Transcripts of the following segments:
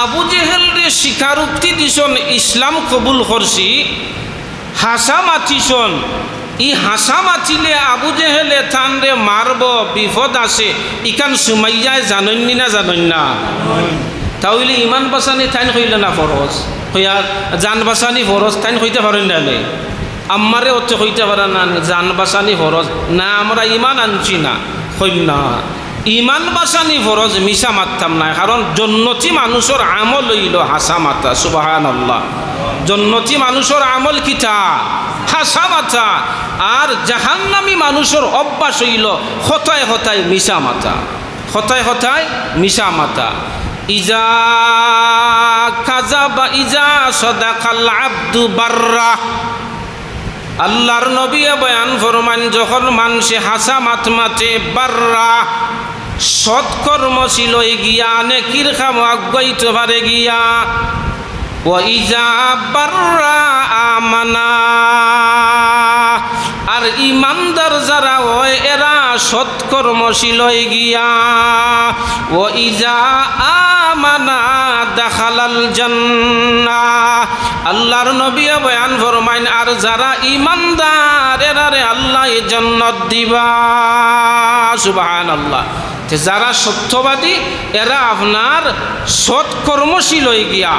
আবু জেহেল রে স্বীকারোক্তি দিছন ইসলাম কবুল করছি, হাসা মাতিছন। ই হাসা মাতিলে আবু জেহেলে থান রে মারব, বিপদ আছে, ইখান সুমাইয়ায় জাননি না জানন না? তাহলে ইমান বাঁচানি থাইন কইলে না ফরজ, হইয়ার জান বাঁচানি ফরজ থাইন কইতে পারেন না? আমারে অর্থে কইতে পারে না জান বাঁচানি ফরজ না, আমরা ইমান আনছি না, হইল না। ইমান বাঁচানি ফরজ মিশা মারতাম না, কারণ জন্নতি মানুষের আমল হইল হাসা মাতা। সুবহানাল্লাহ। জন্নতি মানুষের আমল কিতা? হাসা মাতা। আর জাহান্নামী মানুষের অভ্যাস হইল হতায় হতায় মিশা মাতা, হতায় হতায় মিশা মাতা। ইজা কাযাবা ইজা সাদাকাল আব্দু বাররা। আল্লাহর নবী বয়ান ফরমান, যখন মানুষে হাসা মাত মাতে বাররা, সৎকর্মশীল হয়ে গিয়া নেকির কাম আগাইতে পারে গিয়া। ও ইজা বাররা আমানা, আর ইমানদার যারা হয় এরা সৎকর্মশীল হয়ে গিয়া। ও ইজা আমানা দাখালাল জান্নাহ। আল্লাহর নবী বয়ান ফরমাইন, আর যারা ইমানদার এরারে আল্লাহ জান্নাত দিবা। সুবহানাল্লাহ। যারা সত্যবাদী এরা আপনার সৎকর্মশীল হয়ে গিয়া,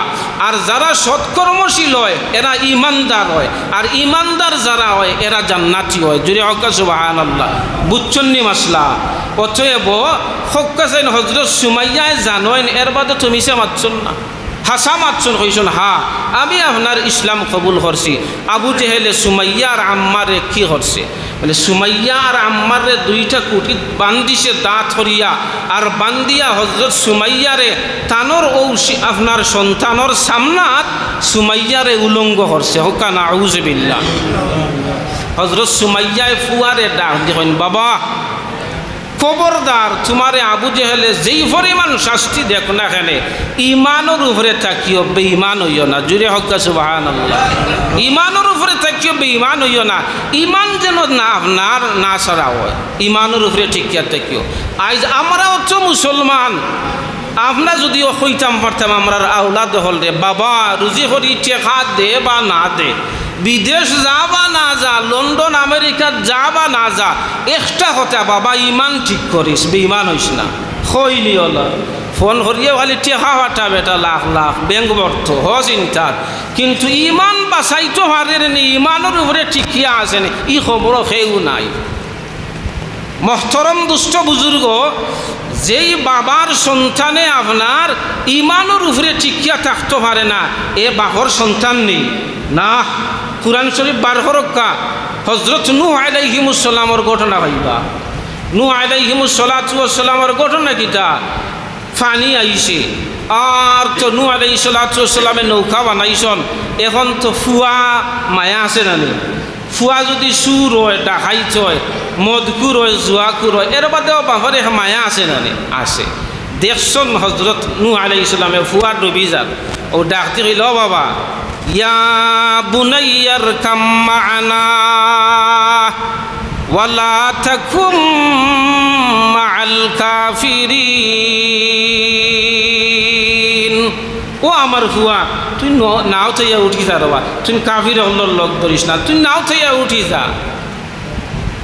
আর যারা সৎকর্মশীল হয় এরা ইমানদার হয়, আর ইমানদার যারা হয় এরা জান্নাতি হয়। জুড়ে হক সুবহানাল্লাহ। বুঝছন্নি মাসলা? অতএব হক্কা চাইন হজরত সুমাইয়ায় জানোয়েন, এর বাদে তুমি সে মাতছন না, হাসা মাতছন কইছন হা আমি আপনার ইসলাম কবুল করছি। আবু জেহেলে সুমাইয়ার আম্মারে কি করছে বলে, সুমাইয়া আর আম্মারে দুইটা কুটি বান্দিছে দাঁত হরিয়া, আর বান্দিয়া হজরত সুমাইয়ারে তানোর ঔষি আপনার সন্তানোর সামনাত সুমাইয়ারে উলঙ্গ করছে। হকা নাউযু বিল্লাহ। হজরত সুমাইয়ায় ফুয়ারে ডাক দেখেন, বাবা খবরদার, তোমারে আবু জেহেলে যেই পরিমাণ শাস্তি দেখ না কেন, ইমানের উপরে থাকিও, বেঈমান হইও না। জুড়ে হক সুবহানাল্লাহ। ইমানের উপরে থাকিও, বেঈমান হইও না। ইমান যেন না আপনার না ছাড়া হয়, ইমানের উপরে ঠিকিয়া থাকিও। আজ আমরা হচ্ছে মুসলমান, আমরা যদিও হইতাম পারতাম আমরার আওলাদ হল রে, বাবা রুজি করি টেকা দে বা না দে, বিদেশ যা বা না যা, লন্ডন আমেরিকা যা বা না যা, একটা কথা বাবা ইমান ঠিক করিস, বেঈমান হইস না। হইলি হলা ফোন করিয়ে খালি টেকা হাটা বেটা লাখ লাখ ব্যাংক বর্ত হ চিন্তার, কিন্তু ইমান বাঁচাইতে পারে নি, ইমানের উপরে ঠিকিয়া আসেনি, ই খবর সেও নাই। মহতরম দুষ্ট বুজুর্গ, যেই বাবার সন্তানে আপনার ইমানের উপরে টিকিয়া থাকতে পারে না, এ বাপর সন্তান নেই না। কুরআন শরীফ বার হরক্কা হজরত নূহ আলাইহিমুস সালামের ঘটনা পাইবা। নূহ আলাইহিমুস সালাতু ওয়াস সালামের ঘটনা কিটা, পানি আইছে, আর তো নূহ আলাইহিস সালাতু ওয়াস সালামে নৌকা বানাইছন। এখন তো ফুয়া মায়া আছে না নেই? ফুয়া যদি সুর হয়, ডাকাইত হয়, মদকুর হয়, জুয়াকুর হয়, এর বাদেও বাপরে মায়া আছে না নেই? আছে। দেখছন হজরত নূহ আলাইহিস সালামে ফুয়া ডুবি যান, ও ডাকতে কইল, বাবা ইয়া বুনাইয়ার কাম মা'ানা ওয়ালা তাকুম মা'আল কাফিরিন। ও আমার ফুয়া, তুই নাও থইয়া উঠি যা রবা, তুই কাফির হল্লর লগ ধরিস না, তুই নাও থইয়া উঠি যা।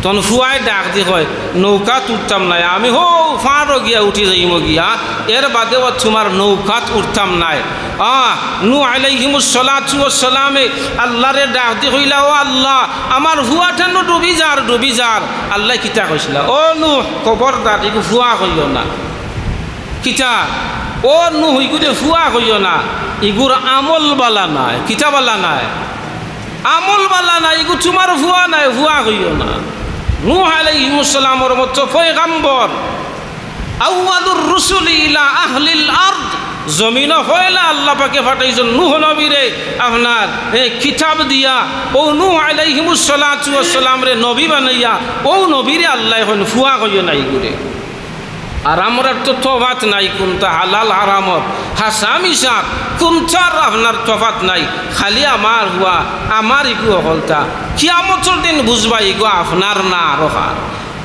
তখন ফুয়ায় ডাক দি কয়, নৌকা উঠতাম নাই আমি, হো ফাঁড়ো গিয়া উঠি যাইম গিয়া, এর বাদেও তোমার নৌকাত উঠতাম নাই। নূহ আলাইহিমুস সালাতু ওয়াস সালামে আল্লাহরে ডাক দি কইলা, ও আল্লাহ আমার ফুয়াটা নো ডুবি যার, ডুবি যার। আল্লাহ কিতা কইছিলা, ও নূহ খবরদার এগু ফুয়া কইও না। কিতা, ও নূহ ইগুরে ফুয়া কইও না, ইগুর আমল বালা নাই। কিতা বালা নাই? আমল বালা নাই, ইগু তোমার ফুয়া নাই, ফুয়া কইও না। নূহ আলাইহিমুস সালামের মতো পয়গম্বর, আউয়ালুর রুসুলি ইলা আহলিল আরদ, জমিন হইলা আল্লাহ পাকে পাঠাইছেন নূহ নবীরে আপনার কিতাব দিয়া, ও নূহ আলাইহিমুস সালাতু ওয়াস সালাম রে নবী বানাইয়া, ও নবীরে আল্লাহ হন ফুয়া কইও নাই গুরে। আর আমরা তো তফাত নাই, কোনটা হালাল হারামত, হাসা মিশা কোনটার আপনার তফাত নাই, খালি আমার হুয়া আমার ইগু হলতা। কিয়ামতের দিন বুঝবা ইগু আপনার না রহা,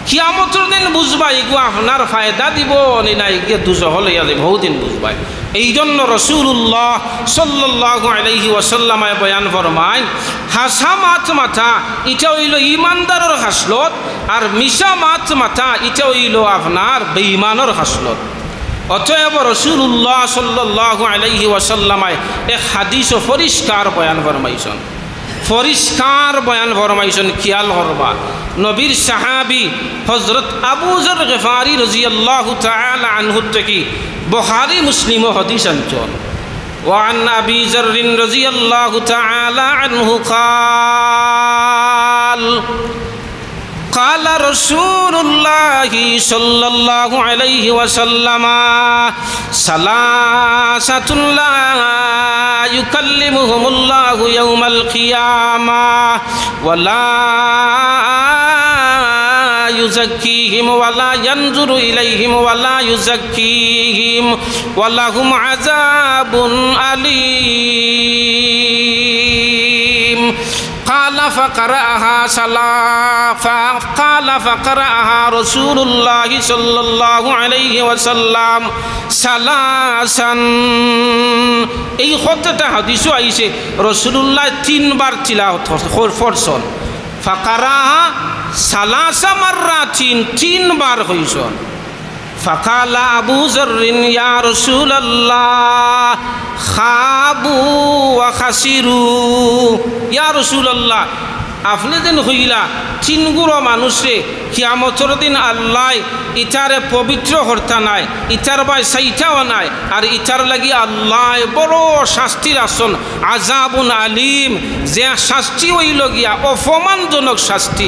কিয়ামতের দিন বুঝবা ইগু আপনার ফায়দা দিব নি না, ইগে দুজহ লইয়া যাবে, বহুদিন বুঝবাই। এই জন্য রাসূলুল্লাহ সাল্লাল্লাহু আলাইহি ওয়াসাল্লামে বয়ান ফরমায় হাসা মাছ মাথা এটা হইল ইমানদারের হাসলত, আর মিশা মাছ মাথা এটা হইল আপনার বেঈমানের হাসলত। অতএব রাসূলুল্লাহ সাল্লাল্লাহু আলাইহি ওয়াসাল্লামে এক হাদিস পরিষ্কার বয়ান ফরমাইছেন, পরিষ্কার বয়ান ফরমাইছেন, খেয়াল করবা। নবীর সাহাবী হযরত আবু যর গফারি রাদিয়াল্লাহু তাআলা আনহু থেকে বুখারী মুসলিম হাদিস আনছেন। وعن أبي ذر رضي الله تعالى عنه قال قال رسول الله صلى الله عليه وسلم ثلاثة لا يكلمهم الله يوم القيامة ولا يزكيهم ولا ينظر إليهم ولا يزكيهم ولهم عذاب أليم. قال فقرأها رسول الله صلى الله عليه وسلم ثلاثا. এই কথাটা হাদিসে আইছে রাসূলুল্লাহ তিনবার তিলাওয়াত করছেন। ফাকারাহা সালাসা মাররাতিন, তিনবার হইছেন। ফাকালা আবু যররিন ইয়া রাসূলুল্লাহ খাবু ওয়া খাসিরু। ইয়া রাসূলুল্লাহ আপনি যেন হইলা তিনগুলো মানুষে কিয়ামতের দিন আল্লাহ ইটারে পবিত্র হর্তা নাই, ইটার বাই সাইটাও নাই, আর ইটার লাগি আল্লাহ বড় শাস্তির আসন, আযাবুন আলিম, যে শাস্তি হইল গিয়া অপমানজনক শাস্তি।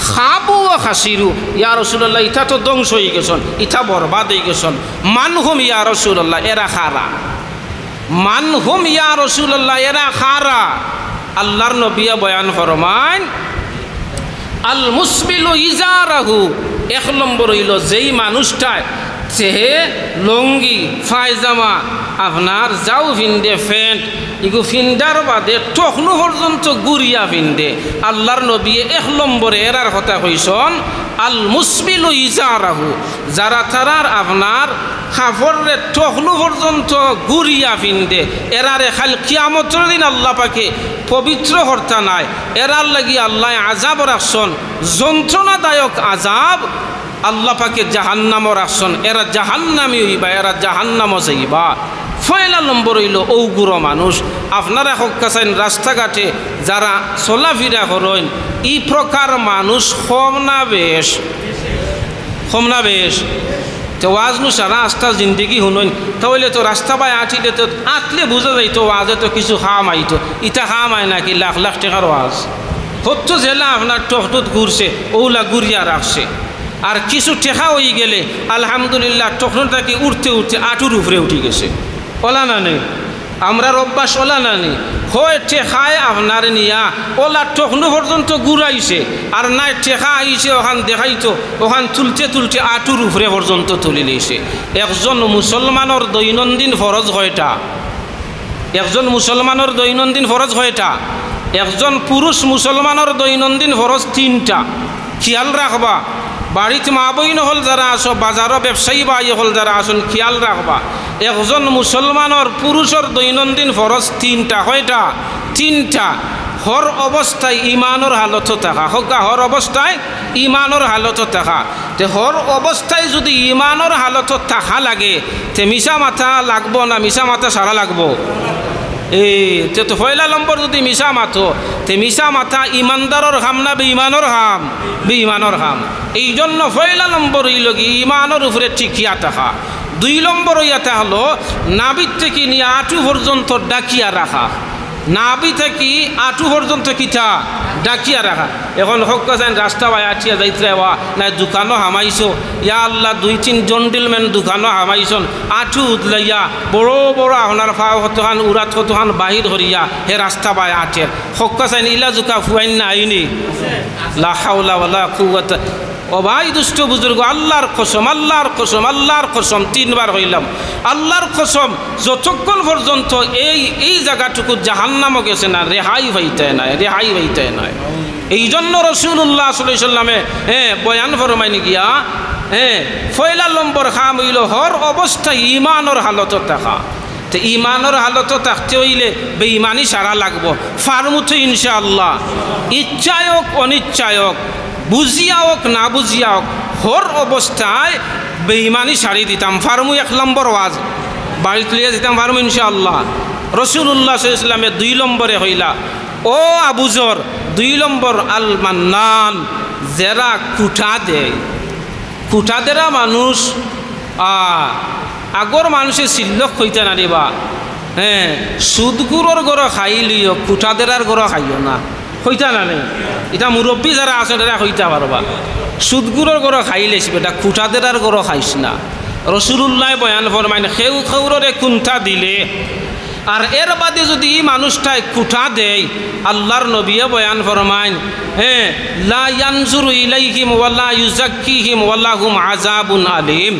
খাবু ও খাসিরু, ইয়া রাসূলুল্লাহ ইটা তো ধ্বংস হয়ে গেছেন, ইটা বরবাদ হয়ে গেছেন। মানহুম ইয়া রাসূলুল্লাহ, এরা খারা। মানহুম ইয়া রাসূলুল্লাহ, এরা খারা। আল্লাহর নবী বয়ান ফরমান আল মুসবিলু ইজারাহু, এক নম্বর হইল যেই মানুষটায় চেহে লঙ্গি ফায়জামা আপনার যাও ফিন্দে ফ্যান্ট ইগু ফিন্দার বাদে টখনু পর্যন্ত গুড়িয়া ফিন্দে। আল্লাহর নবী এক নম্বরে এরার কথা কইসন আল মুসবিলু ইজারাহু, যারা তারার আপনার কাপড়ে টখনু পর্যন্ত গুড়িয়া ফিন্দে, এরারে খাল কিয়ামতের দিন আল্লাহ পাকে পবিত্র হর্তা নাই, এরার লাগি আল্লাহ আযাব রাখছন, যন্ত্রণাদায়ক আযাব আল্লাহ পাকে জাহান্নামও রাখছন। এরা জাহান্নামী হইবা, এরা জাহান্নামও যাইবা। পয়লা নম্বর হইল ওগুড়ো মানুষ। আপনারা হকাছেন রাস্তাঘাটে যারা চলাফিরা করেন, এই প্রকার মানুষ কম না বেশ? কম না বেশ? তো ওয়াজ নু সারা আস্থা জিন্দগি শুনেন, তাহলে তো রাস্তা বাই আঁটিলে তো আঁটলে বুঝা যাইতো ওয়াজে তো কিছু খাম আইতো। ইটা খাম আয় নাকি লাখ লাখ টাকার ওয়াজ হতো, জেলা আপনার টকটুত ঘুরছে, ওলা গুড়িয়া রাখছে, আর কিছু টেকা হয়ে গেলে আলহামদুলিল্লাহ টকটুটাকে উঠতে উঠতে আঁটুর উপরে উঠে গেছে। ওলা না নেই আমরার অভ্যাস, ওলা না নেই হয় টেকায় আপনার নিয়া ওলা টকনু পর্যন্ত ঘুরাইছে, আর নাই টেকা আইছে ওখান দেখাইতো, ওখান তুলতে তুলতে আঁটুর উপরে পর্যন্ত তুলে নিয়েছে। একজন মুসলমানের দৈনন্দিন ফরজ কয়টা? একজন মুসলমানের দৈনন্দিন ফরজ কয়টা? একজন পুরুষ মুসলমানের দৈনন্দিন ফরজ তিনটা। খেয়াল রাখবা, বাড়িতে মা বইন হল যারা আসো, বাজারও ব্যবসায়ী বাই হল যারা আসুন, খেয়াল রাখবা একজন মুসলমানের পুরুষের দৈনন্দিন ফরজ তিনটা। কয়টা? তিনটা। হর অবস্থায় ইমানের হালত থাকা, হোকা হর অবস্থায় ইমানের হালত থাকা। তে হর অবস্থায় যদি ইমানের হালত থাকা লাগে, তে মিশা মাথা লাগবো না মিশা মাথা সারা লাগবো? তো পয়লা নম্বর যদি মিশা মাথো, তে মিশা মাথা ইমানদারর হাম না বেঈমানর হাম? বেঈমানর হাম। এই জন্য পয়লা নম্বর হইল কি ইমানের উপরে টিকিয়া থাকা। দুই নম্বর হইয়াতে হলো নাবির থেকে নিয়ে আঁটু পর্যন্ত ডাকিয়া রাখা। নাবি থেকে আঁটু পর্যন্ত কিটা ডাকিয়া রাখা। এখন হক যান রাস্তা বাই আঠিয়া যাইতে না দোকানও হামাইছো, ইয়া আল্লাহ 2-3 জন্ডিলম্যান দোকানও হামাইছন, আঁটু উদলাইয়া বড় বড় আপনার ফাও কতখান উড়াত কতখান বাহির হরিয়া হে রাস্তা বাই আঠের হক যান ইলা জোকা ফুয়াইন না আইনি লা হাওলা ওয়ালা কুওয়াতা। ও ভাই দুষ্ট বুজুর্গ, আল্লাহর কসম, আল্লাহর কসম, আল্লাহর কসম, 3 বার হইলাম আল্লাহর কসম, যতক্ষণ পর্যন্ত এই জায়গাটুকু জাহান্নামও গেছে না, রেহাই হইতে নাই, রেহাই হইতে নাই। এই জন্য রাসূলুল্লাহ সাল্লাল্লাহু আলাইহি ওয়াসাল্লামে বয়ান ফরমাইনি গিয়া পয়লা নম্বর খাম হইল হর অবস্থায় ইমানের হালত থাকা। তো ইমানের হালত থাকতে হইলে বেঈমানি সারা লাগবো ফার্মুতে ইনশাআল্লাহ ইচ্ছায় হোক অনিচ্ছায় হোক বুঝিয়া হোক না বুঝিয়া হোক হর অবস্থায় বেঈমানি সারি দিতাম ফার্মু 1 নম্বর ওয়াজ বাড়ি তুলিয়া দিতাম ফার্মু ইনশাআল্লাহ রাসূলুল্লাহ সাল্লাল্লাহু আলাইহি ওয়াসাল্লামের 2 নম্বরে হইলা ও আবু যর 2 নম্বর আল মান্নান যারা কুঠা দেয় কুঠা দেরা মানুষ আগর মানুষের সিল্লক হইতে না দিবা হ্যাঁ সুদগুরোর গড় খাইলিও কুঠা দেরার গড় খাইও না হইতা না নেই এটা মুরব্বী যারা আছে তারা হইতে পারবা সুদগুরোর গড় খাইলেছি বেটা কুঠা দেরার গড় খাইস না রাসূলুল্লাহ বয়ান ফরমাইন খেউ খেউরে কুণ্ঠা দিলে আর এর বাদে যদি মানুষটাই কুঠা দেয় আল্লাহর নবীয়ে বয়ান ফরমাইন হ্যাঁ লা ইয়ানজুরু ইলাইহিম ওয়ালা ইউজাক্কিহিম ওয়ালাহুম আযাবুন আলিম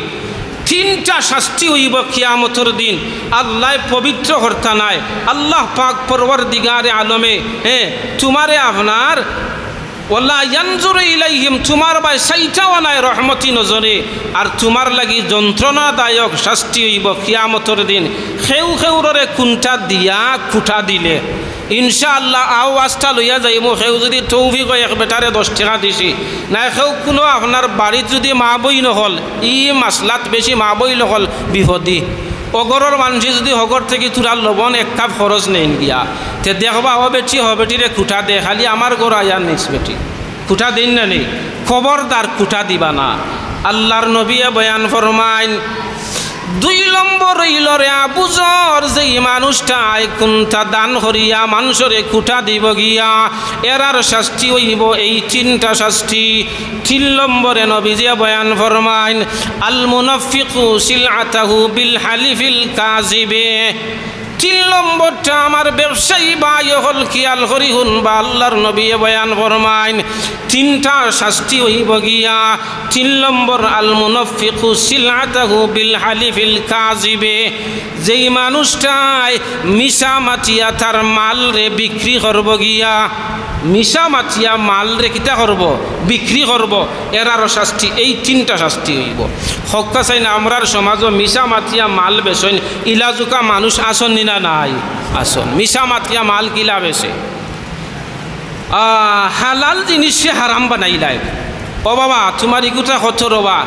3টা শাস্তি হইব কিয়ামতের দিন আল্লাহ পবিত্র হর্তা নাই আল্লাহ পাক পরওয়ারদিগারে আলমে হ্যাঁ তোমারে আপনার ওয়াল্লা ইয়ানজুরু ইলাইহিম তোমার বাই সাইটাও নাই রহমতি নজরে আর তোমার লাগি যন্ত্রণাদায়ক শাস্তি হইব কিয়ামতের দিন খেউ খেউরে কুণ্ঠা দিয়া কুঠা দিলে ইনশাআল্লাহ আওয়াজটা লইয়া যাইব খেউ যদি তৌফিক হয় এক বেটারে 10 টাকা দিছি না খেউ কোনো আপনার বাড়িত যদি মা বই নহল ই মাসলাত বেশি মা বই নহল বিপদী অগরের মানুষ যদি হগর থেকে তুরার লবণ 1 কাপ খরচ নেই গিয়া তে দেখবা ও বেটি হ বেটিরে কুঠা দে খালি আমার গর আয়ার নিস বেটি কুঠা দিন না নেই খবরদার কুঠা দিবা না আল্লাহর নবী বয়ান ফরমাইন 2 নম্বর হইল রে আবু যর যেই মানুষটাই কুণ্ঠা দান করিয়া মানুষরে কুঠা দিব গিয়া এরার শাস্তি হইব এই 3টা শাস্তি 3 নম্বরে নবীজি বয়ান ফরমাইন আল মুনাফিকু সিলআতাহু বিল হালিফিল কাযিবে 3 নম্বরটা আমার ব্যবসায়ী ভাই হল খেয়াল করি হুন বা আল্লাহর নবী বয়ান ফরমাইন 3টা শাস্তি হইব গিয়া 3 নম্বর আল মুনাফিকু সিলআতাহু বিল হালিফিল কাযিবে যেই মানুষটাই মিশা মাটিয়া তার মাল রে বিক্রি করব গিয়া মিশা মাটিয়া মাল রে কিতা করব বিক্রি করব এরার শাস্তি এই 3টা শাস্তি হইব হক্কা চাই না আমরার সমাজও মিশা মাটিয়া মাল বেচন ইলাজুকা মানুষ আসন না নাই আসন মিশা মাটিয়া মাল কিলা বেছে হালাল জিনিসে হারাম বানাইলাই ও বাবা তোমার ইগুটা হতো রবা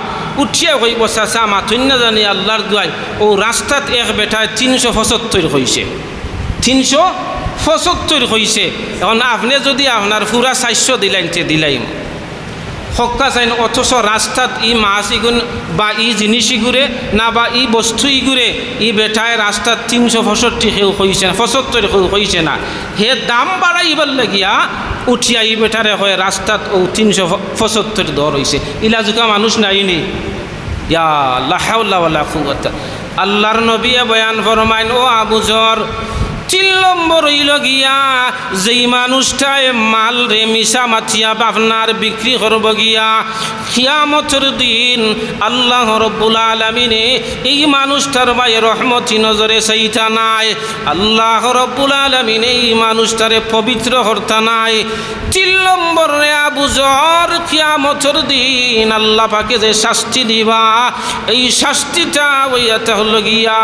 উঠিয়া হইব চাচা মাথুন না জানি আল্লাহর দুয়াই ও রাস্তাত এক বেটায় 375 হয়েছে 375 হয়েছে এখন আপনি যদি আপনার পুরা 400 দিলাইনতে দিলাইম হক্কা চাইন অথচ রাস্তাত ই মাছ ইগুন বা ই জিনিস ইগুরে না বা ই বস্তু ইগুরে ই বেটায় রাস্তাত 365 কেউ হয়েছে 75 কেউ হয়েছে না হে দাম বাড়াইবার লাগিয়া উঠিয়া ই বেটারে হয় রাস্তাত ও 375 দর হয়েছে ইলাজুকা মানুষ নাইনি ইয়া লা হাওলা ওয়ালা কুওয়াতা আল্লাহর নবী বয়ান ফরমাইন ও আবু যর 3 নম্বর হইল গিয়া যেই মানুষটায় মাল রে মিশা মাছিয়া আপনার বিক্রি করব গিয়া কিয়ামতের দিন আল্লাহ রব্বুল আলামিনে এই মানুষটার ভাই রহমতি নজরে চাইতা নাই আল্লাহ রব্বুল আলামিনে এই মানুষটারে পবিত্র হর্তা নাই 3 নম্বর রে আবু যর কিয়ামতের দিন আল্লাহ পাকে যে শাস্তি দিবা এই শাস্তিটা হইয়াতে হল গিয়া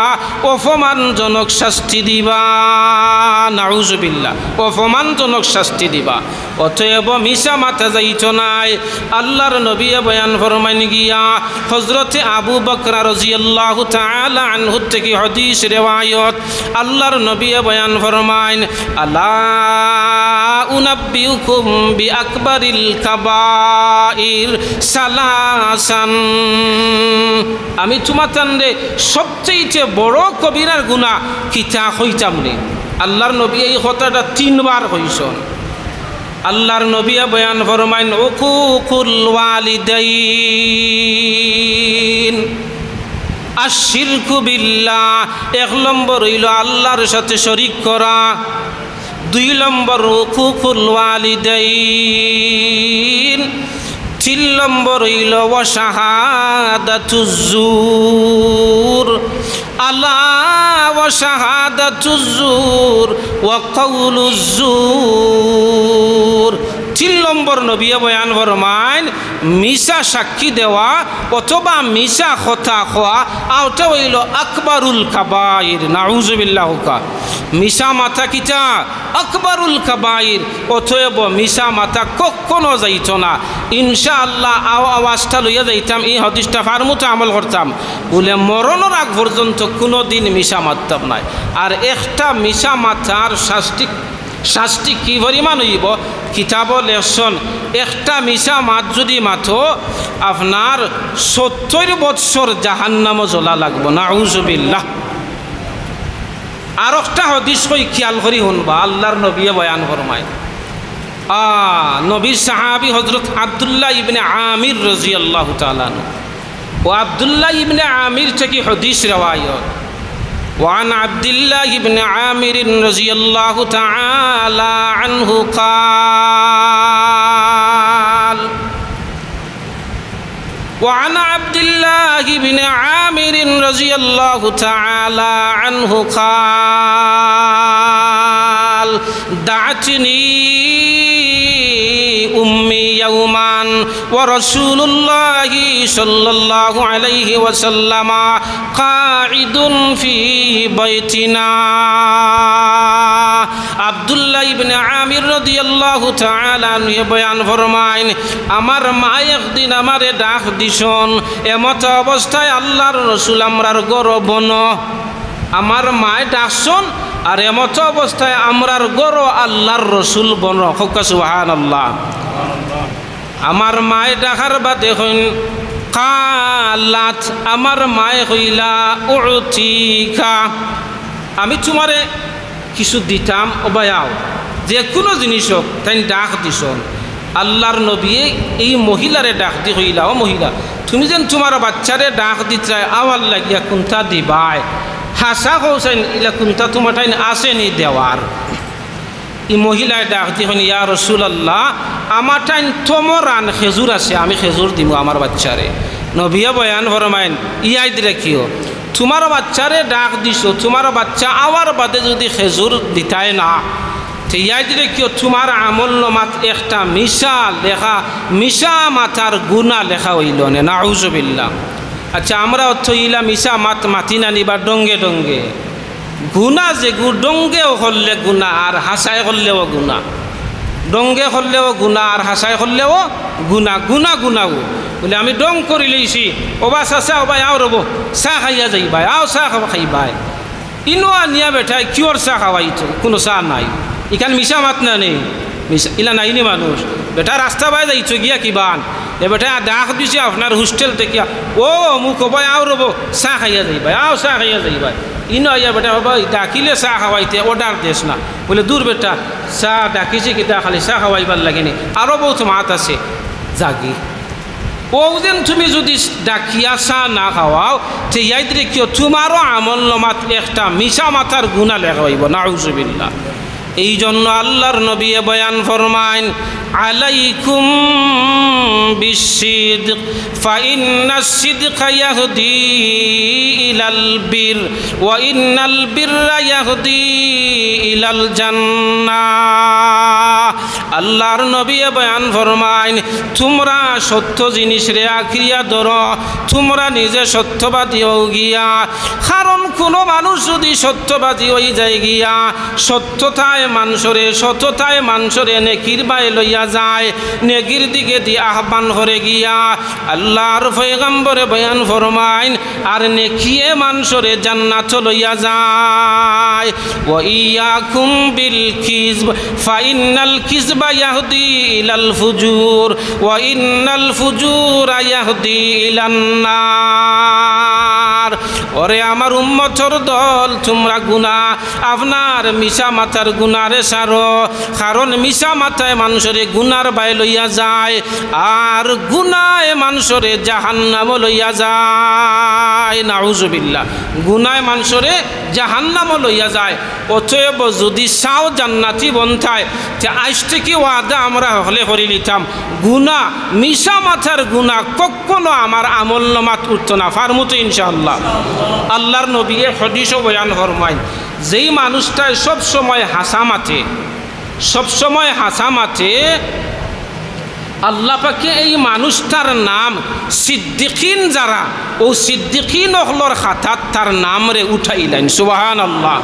অপমানজনক শাস্তি দিবা নাউজুবিল্লাহ অপমানজনক শাস্তি দিবা অতএব মিশা মাথা যাইত নাই আল্লাহর নবী বয়ান ফরমাইন গিয়া হযরতে আবু বকর রাদিয়াল্লাহু তাআলা আনহু থেকে হাদিস riwayat আল্লাহর নবী বয়ান ফরমাইন আলা উনাব্বিউকুম বিআকবারিল কাবাইর সালাসান আমি তোমাতানরে সবচেয়ে বড় কবিরার গুনাহ কিতা হইতাম রে আল্লাহর নবী এই কথাটা 3 বার কইছেন আল্লাহর নবী বয়ান ফরমাইন উকুকুল ওয়ালিদাইন আশিরকু বিল্লাহ 1 নম্বর হইল আল্লাহর সাথে শরীক করা 2 নম্বর উকুকুল ওয়ালিদাইন 3 নম্বর হইল ওয়া শাহাদাতুজ জুর আলা ওয়া শাহাদাতুজ জুর ওয়া কাউলুজ জুর 3 নম্বর নবী বয়ান ফরমাইন মিশা সাক্ষী দেওয়া অথবা মিশা কথা খোয়া আওটা হইল আকবরুল কাবাইর। নাউজুবিল্লাহ। মিশা মাথা কিটা আকবরুল কাবাইর। অতএব মিশা মাথা কখনো যাইত না। ইনশাআল্লাহ আওয়াজটা লইয়া যাইতাম, এই হাদিসটা ফার্মুতে আমল করতাম বলে মরণের আগ পর্যন্ত কোনো দিন মিশা মারতাম নাই। আর একটা মিশা মাথার শাস্তি কি পরিমাণ হইব কিতাব লেখছন, একটা মিশা মাত যদি মাথো আপনার 70 বৎসর জাহান্নামও জ্বলা লাগবো। নাউজুবিল্লাহ। আর একটা হাদিস কই খেয়াল করি শুনবা, আল্লাহর নবী বয়ান ফরমায় নবীর সাহাবী হযরত আব্দুল্লাহ ইবনে আমির রাদিয়াল্লাহু তাআলা ও আব্দুল্লাহ ইবনে আমির থেকে হাদিস রওয়ায়াত। وعن عبد الله بن عامر رضي الله تعالى عنه قال وعن عبد الله بن عامر رضي الله تعالى عنه قال دعتني أمي يوما ورسول الله صلى الله عليه وسلم قاعد في بيتنا। আব্দুল্লাহ ইবনে আমির রাদিয়াল্লাহু তাআলা আনহু বয়ান ফরমাইন আমার মা একদিন আমারে ডাক দিছন, এমত অবস্থায় আল্লাহর রাসূল আমরার গরবন। আমার মায় ডাকছন আর এমত অবস্থায় আমরার গর আল্লাহর রসুল বন। সুবহানাল্লাহ। আমার মায় ডাকার বাদে হইন কালাত, আমার মায় হইলা উতিকা, আমি তোমারে কিছু দিতাম অবায়াও, যে কোনো জিনিস হোক তাই ডাক দিছন। আল্লাহর নবী এই মহিলারে ডাক দি হইলা, ও মহিলা তুমি যেন তোমার বাচ্চারে ডাক দিতে আওয়াল লাগিয়া কোনটা দিবাই হাসা হোসেন ইলা কোনটা তোমার টাইন আসেনি দেওয়ার। এই মহিলায় ডাক দি হইন ইয়া রাসূলুল্লাহ আমার টাইন তোমরান খেজুর আছে, আমি খেজুর দিব আমার বাচ্চারে। নবিয়া বয়ান ফরমাইন ইয়াই দিলে কিও তোমার বাচ্চারে ডাক দিছো, তোমার বাচ্চা আওয়ার বাদে যদি খেজুর দিতাই না তো ইয়াই দিলে কিও তোমার আমল নামাত একটা মিশা মাথার গুনাহ লেখা হইল না। নাউজুবিল্লাহ। আচ্ছা আমরা অর্থ ইলা মিশা মাতি না নিবা ডঙ্গে ডঙ্গে গুনাহ, যে ডঙ্গেও করলে গুনাহ আর হাসায় করলেও গুনাহ, ডঙ্গে করলেও গুনাহ আর হাসায় করলেও গুনাহ, গুনাহ বলে আমি ডং করে লইছি ওবা চাচা ওবাই আও রব চাহ খাইয়া যাইবাই, আও চাহ খাইবাই, ইনোয়া নিয়া বেঠাই কিয়র চাহ খাওয়াইতো, কোনো চাহ নাই, ইখান মিশা মাত না নেই, মিশা ইলা নাইনি মানুষ বেটা রাস্তা বাই যাইছো গিয়া কিবান এ বেটা ডাক দিছে আপনার হোস্টেল থেকে, ও মুখ ওবাই আও রব চাহ খাইয়া যাইবাই, আও চাহ খাইয়া যাইবাই, ইনো আইয়া বেটা বাবা ডাকিলে চাহ খাওয়াইতে অর্ডার দেশ না, বলে দূর বেটা চাহ ডাকিছে কিতা খালি চাহ খাওয়াইবার লাগেনি, আরও বহুত মাত আছে জাগি। ও যেন তুমি যদি ডাকিয়া চাহ না খাওয়াও তো ইয়াইতে কিয় তোমারও আমল নামাত একটা মিশা মাথার গুনাহ লেখা হইব। নাউজুবিল্লাহ। এই জন্য আল্লাহর নবী বয়ান ফরমাইন আলাইকুম বিসিদক ফাইন্নাস সিদকা ইয়াহদি ইলাল বির ওয়া ইন্নাল বিররা ইয়াহদি ইলাল জান্নাহ। আল্লাহর নবী বয়ান ফরমাইন তোমরা সত্য জিনিস রে আঁকড়িয়া ধরো, তোমরা নিজে সত্যবাদী হও গিয়া, কারণ কোনো মানুষ যদি সত্যবাদী হয়ে যায় গিয়া সত্যতায় মানুষরে নেকির বাই লইয়া যায়, নেকির দিকে দিয়ে আহ্বান করে গিয়া আল্লাহর পয়গম্বরে বয়ান ফরমাইন আর নেকিয়ে মানুষরে জান্নাত লইয়া যায়। ওয়া ইয়াকুম বিল কিযব ফাইন্নাল কিযবা ইয়াহদি ইলাল ফুজুর ওয়া ইন্নাল ফুজুরা ইয়াহদি ইলান নার। ওরে আমার উম্মতর দল তোমরা গুনাহ আপনার মিশা মাথার গুনারে সারো, কারণ মিশা মাথায় মানুষরে গুনার বাই লইয়া যায় আর গুনায় মানুষরে জাহান্নাম লইয়া যায়। নাউজুবিল্লাহ। গুনায় মানুষরে জাহান্নাম লইয়া যায়। অতএব যদি চাও জান্নাতি বন্ধায় যে আজ থেকে ওয়াদা আমরা হলে করে নিতাম গুনাহ মিশা মাথার গুনাহ কখনো আমার আমল নামাত উঠত না, ফার্মুতো ইনশাআল্লাহ। আল্লাহর নবী হাদিসও বয়ান ফরমায় যেই মানুষটায় সবসময় হাসা মাথে আল্লাহ পাকে এই মানুষটার নাম সিদ্দিকিন যারা ও সিদ্দিকিন হলর খাতাত তার নাম রে উঠাইলেন সুবহানাল্লাহ।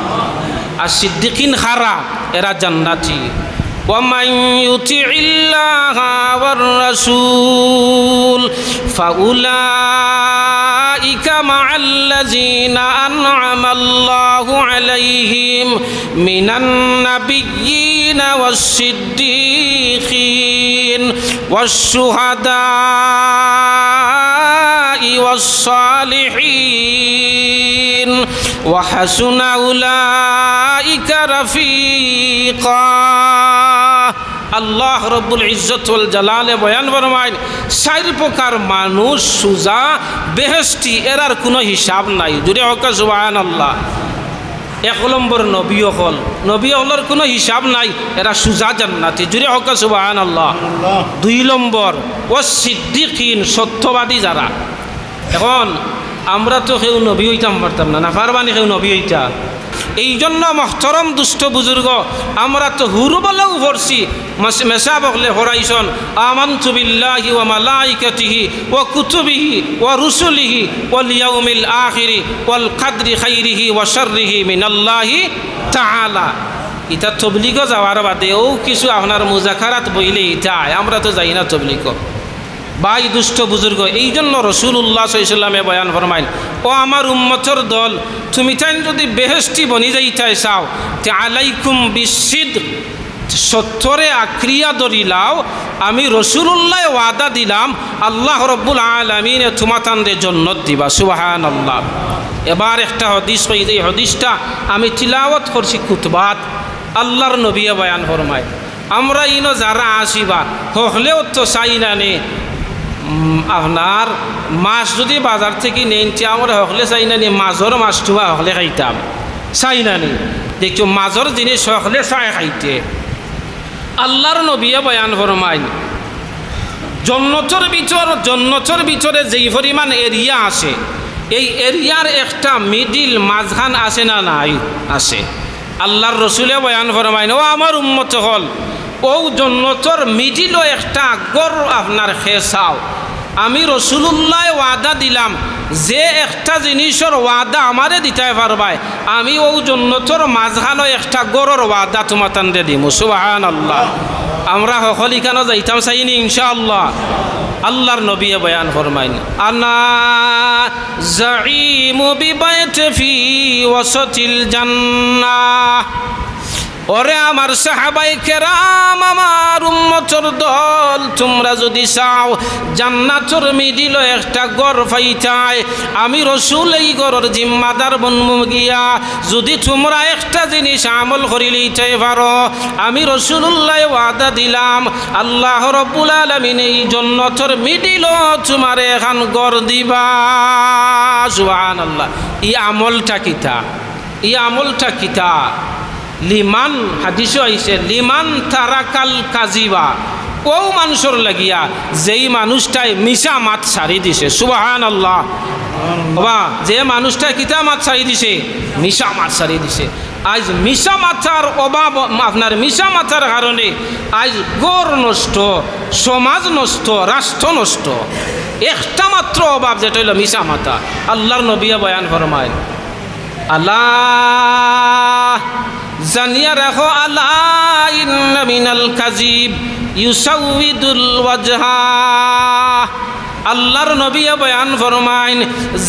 আর সিদ্দিকিন খারা এরা জান্নাতি। ومن يطع الله والرسول فأولئك مع الذين أنعم الله عليهم من النبيين والصديقين والشهداء والصالحين وحسن أولئك رفيقا। আল্লাহ রব্বুল ইজ্জত ওয়াল জালালে বয়ান ফরমায় 4 প্রকার মানুষ সুজা বেহেশতি এরার কোনো হিসাব নাই। জুড়ে হোক সুবহানাল্লাহ। 1 নম্বর নবী হলর কোনো হিসাব নাই, এরা সুজা জান্নাতি। জুড়ে হোক সুবহানাল্লাহ। 2 নম্বর ও সিদ্দিকিন সত্যবাদী যারা। এখন আমরা তো কেউ নবী হইতাম পারতাম না, নাফারমানি কেউ নবী হইতা। এই জন্য মহতরম দুষ্ট বুজুর্গ আমরা তো হুরু বলেও পড়ছি, মেসা বকলে হরাইছন আমানতু বিল্লাহি ওয়া মালাইকাতিহি ওয়া কুতুবিহি ওয়া রুসুলিহি ওয়াল ইয়াউমিল আখিরি ওয়াল কদরি খাইরিহি ওয়া শাররিহি মিনাল্লাহি তাআলা। এটা তবলিগ যাওয়ার বাদেও কিছু আপনার মুজাকারাত বইলে এটা আমরা তো যাই না তবলিগ। ভাই দুষ্ট বুজুর্গ, এই জন্য রসুল্লাহ সাল্লাল্লাহু আলাইহি ওয়াসাল্লামে বয়ান ফরমাইন, ও আমার উম্মতের দল, তুমি তাই যদি বেহেশতি বনি যাইতে চাও তে আলাইকুম বিসিদক, সত্যরে আক্রিয়া ধরিলাও। আমি রসুল্লাহ ওয়াদা দিলাম আল্লাহ রব্বুল আলামিন তোমাতানরে জান্নাত দিবা। সুবহানাল্লাহ। এবার একটা হাদিস কই, এই হাদিসটা আমি তিলাওয়াত করছি খুতবাত। আল্লাহর নবী বয়ান ফরমায়, আমরা ইনো যারা আসিবা হলেও তো চাই না নে আপনার মাছ যদি বাজার থেকে নেন আমরা হকলে চাই না নি মাছর মাছটুয়া হকলে খাইতাম, চাই না নি দেখছো মাছর জিনিস হকলে চাই খাইতে। আল্লাহর নবীয়ে বয়ান ফরমাইন, জন্নতর ভিতরে যেই পরিমাণ এরিয়া আছে, এই এরিয়ার একটা মিডিল মাঝখান আছে না নাই? আছে। আল্লাহর রসুলে বয়ান ফরমাইন, ও আমার উম্মত হল, ও জন্নতর মিডিলও একটা গর আপনার খেসাও। আমি রসুল্লাহ ওয়াদা দিলাম যে একটা জিনিসের ওয়াদা আমারে দিতে পারবাই, আমি ও জন্নতর মাঝখানো একটা গরর ওয়াদা তোমার তান্ডে দিমু। সুবহানাল্লাহ। আমরা সকল কেন যাইতাম চাইনি ইনশাআল্লাহ। আল্লাহর নবী বয়ান ফরমাইন, আনা যাইমু বিবাইতি ফি ওয়াসাতিল জান্নাহ। ওরে আমার সাহাবায়ে কেরাম, আমার উম্মতের দল, তোমরা যদি চাও জান্নাতের মিডিল একটা ঘর পাইতাই, আমি রসুল এই ঘরের জিম্মাদার বনমু গিয়া। যদি তোমরা একটা জিনিস আমল করি লইতে পারো, আমি রসুল্লাহ ওয়াদা দিলাম আল্লাহ রব্বুল আলামিন এই জান্নাতের মিডিল তোমার এখন ঘর দিবা। সুবহানাল্লাহ। এই আমলটা কিতা? এই আমলটা কিতা? লিমান, হাদিসও আইছে, লিমান তারাকাল কাজিবা, ও মানুষের লাগিয়া যেই মানুষটাই মিশা মাত ছাড়ি দিছে। সুবহানাল্লাহ। বাবা, যে মানুষটাই কিতা মাত ছাড়ি দিছে? মিশা মাত ছাড়ি দিছে। আজ মিশা মাথার অভাব, আপনার মিশা মাথার কারণে আজ গর নষ্ট, সমাজ নষ্ট, রাষ্ট্র নষ্ট। একটা মাত্র অভাব, যেটা হইল মিশা মাথা। আল্লাহর নবী বয়ান ফরমায়, আল্লাহ জানিয়া রাখো, আল্লাহ ইন্না মিনাল কাযিব ইউসাউইদুল ওয়াজহা। আল্লাহর নবী বয়ান ফরমাইন,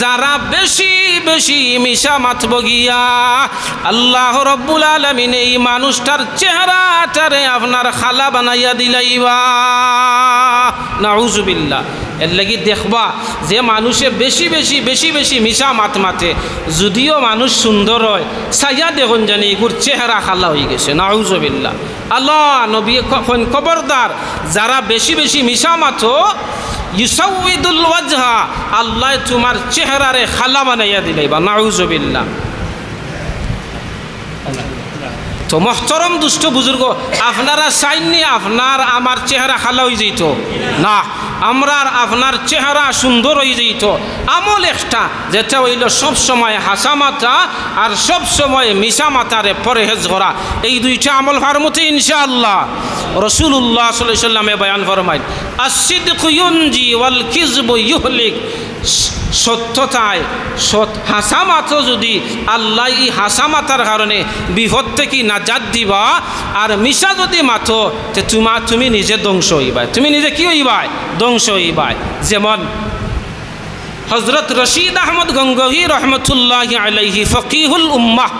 যারা বেশি বেশি মিশা মাতব গিয়া আল্লাহ রব্বুল আলামিন এই মানুষটার চেহারাটারে আপনার খালা বানাইয়া দিলাইবা। নাউজুবিল্লাহ। এর লাগি দেখবা যে মানুষে বেশি বেশি বেশি বেশি মিশা মাত মাতে, যদিও মানুষ সুন্দর হয়, সাইয়া দেখুন জানি এগুর চেহারা খালা হয়ে গেছে। নাউজুবিল্লাহ। আল্লাহ নবী খবরদার, যারা বেশি বেশি মিশা মাতো ইউসাউইদুল ওয়াজহা, আল্লাহ তোমার চেহারারে খালা বানাইয়া দিলাইবা। নাউজুবিল্লাহ। তো মহতরম দুষ্ট বুজুর্গ, আপনারা চাইননি আপনার আমার চেহারা খালা হয়ে যেত না? আমরা আপনার চেহারা সুন্দর হয়ে যেত। আমল একটা যেটা হইল সব সময় হাসা মাথা আর সব সময় মিশা মাথারে পরহেজ করা, এই দুইটা আমল ফারমতে ইনশাআল্লাহ। রাসূলুল্লাহ সাল্লাল্লাহু আলাইহি ওয়াসাল্লামে বয়ান ফরমায় আস-সিদকু ইউনজি ওয়াল কিযবু ইহলিক, সত্যতায় হাসা মাত্র যদি আল্লাহ এই হাসা মাথার কারণে বিপদ থেকে নাজাত দিবা, আর মিশা যদি মাথো তে তুমি নিজে ধ্বংস হইবাই, তুমি নিজে কি হইবাই? ধ্বংস হইবাই। যেমন হযরত রশিদ আহমদ গঙ্গোহী রহমতুল্লাহি আলাইহি ফকিহুল উম্মাহ,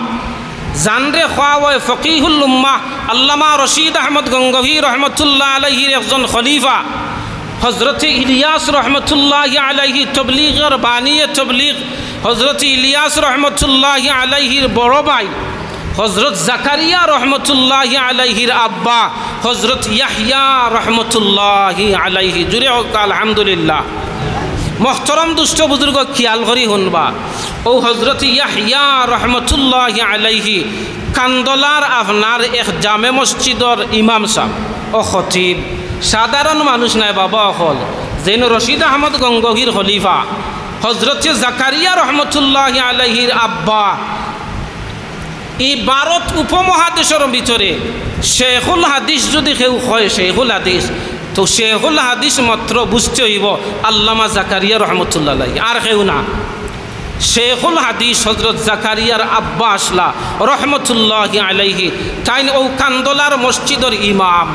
জানরে খাওয়ায় ফকিহুল উম্মাহ আল্লামা রশিদ আহমদ গঙ্গোহী রহমতুল্লাহ আলাইহির একজন খলিফা। হজরত ইলিয়াস রহমতুল্লাহি আলাইহি তবলিগের বানিয়ে তবলিগ, হজরত ইলিয়াস রহমতুল্লাহি আলাইহির বড় ভাই হজরত জাকারিয়া রহমতুল্লাহি আলাইহির আব্বা হজরত ইয়াহইয়া রহমতুল্লাহি আলাইহি। জুড়ে হোক আলহামদুলিল্লাহ। মোহতরম দুষ্ট বুজুর্গ খেয়াল করি শুনবা, ও হজরত ইয়াহইয়া রহমতুল্লাহি আলাইহি কান্দলার আপনার এক জামে মসজিদর ইমাম সাহেব ও খতিব, সাধারণ মানুষ নাই বাবা অকল, যেন রশিদ আহমদ গঙ্গোহীর খলিফা হজরত জাকারিয়া রহমতুল্লাহি আলাইহির আব্বা। এই ভারত উপমহাদেশের ভিতরে শেখুল হাদিস যদি কেউ হয় শেখুল হাদিস, তো শেখুল হাদিস মাত্র বুঝতে হইব আল্লামা জাকারিয়া রহমতুল্লাহ আলাইহি, আর কেউ না। শেখুল হাদিস হজরত জাকারিয়ার আব্বা আসলা রহমতুল্লাহি আলাইহি, তাই ও কান্দলার মসজিদের ইমাম।